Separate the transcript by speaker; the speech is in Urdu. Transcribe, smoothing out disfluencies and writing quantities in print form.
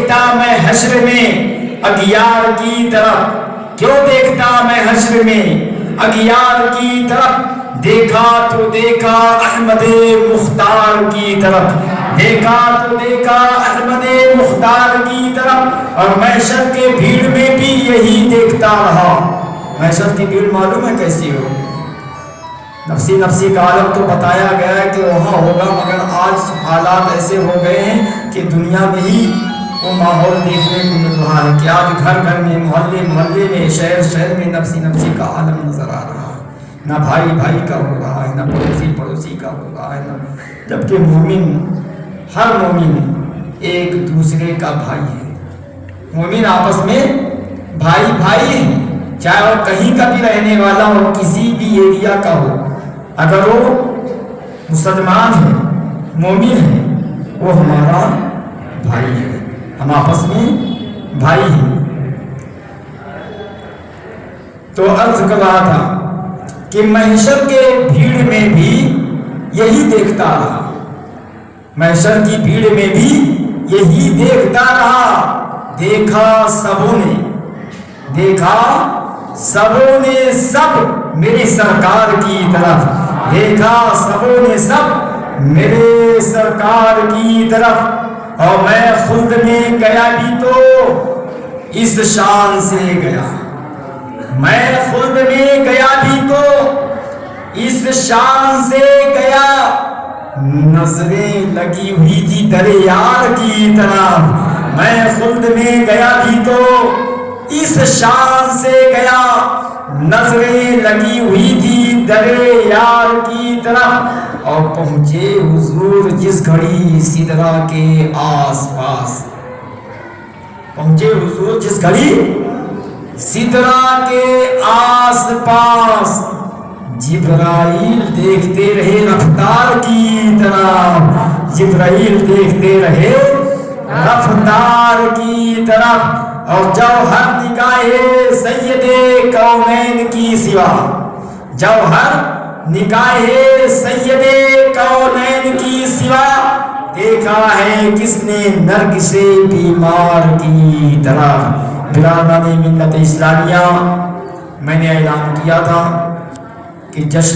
Speaker 1: دیکھتا میں حشر میں اغیار کی طرف، کیوں دیکھتا میں حشر میں اغیار کی طرف، دیکھا تو دیکھا احمد مختار کی طرف، دیکھا تو دیکھا احمد مختار کی طرف، اور محشر کے بھیڑ میں بھی یہی دیکھتا رہا۔ محشر کی بھیڑ معلوم ہے کیسی ہو؟ نفسی نفسی کا عالم تو بتایا گیا ہے کہ وہاں ہوگا، مگر آج حالات ایسے ہو گئے ہیں کہ دنیا میں ہی وہ ماحول دیکھنے کو مل رہا ہے کہ آج گھر گھر میں، محلے محلے میں، شہر شہر میں نفسی نفسی کا عالم نظر آ رہا ہے۔ نہ بھائی بھائی کا ہو رہا ہے، نہ پڑوسی پڑوسی کا ہو رہا ہے، جبکہ مومن، ہر مومن ایک دوسرے کا بھائی ہے۔ مومن آپس میں بھائی بھائی ہیں، چاہے وہ کہیں کا بھی رہنے والا ہو، کسی بھی ایریا کا ہو، اگر وہ مسلمان ہے، مومن ہے، وہ ہمارا بھائی ہے، ہم آپس میں بھائی ہیں۔ تو عرض کر رہا تھا کہ محشر کے بھیڑ میں بھی یہی دیکھتا رہا، محشر کی بھیڑ میں بھی یہی دیکھتا رہا۔ دیکھا سبوں نے، دیکھا سبوں نے سب میری سرکار کی طرف، دیکھا سبوں نے سب میرے سرکار کی طرف، اور میں خود میں گیا بھی تو اس شان سے گیا، میں خود میں گیا بھی تو اس شان سے گیا، نظریں لگی ہوئی تھی در یار کی طرف، میں خود میں گیا بھی تو اس شان سے گیا، نظریں لگی ہوئی تھی در یار کی طرف، اور پہنچے حضور جس گھڑی سدرا کے آس پاس، پہنچے حضور جس گھڑی سدرا کے آس پاس، جبرائیل دیکھتے رہے رفتار کی طرف، جبرائیل دیکھتے رہے رفتار کی طرف، اور جوہر نگاہ سید کونین کی سوا، جوہر نگاہ سید کونین کی سوا، دیکھا ہے کس نے نرگس بیمار کی طرف۔ برادران ملت اسلامیہ، میں نے اعلان کیا تھا کہ جشن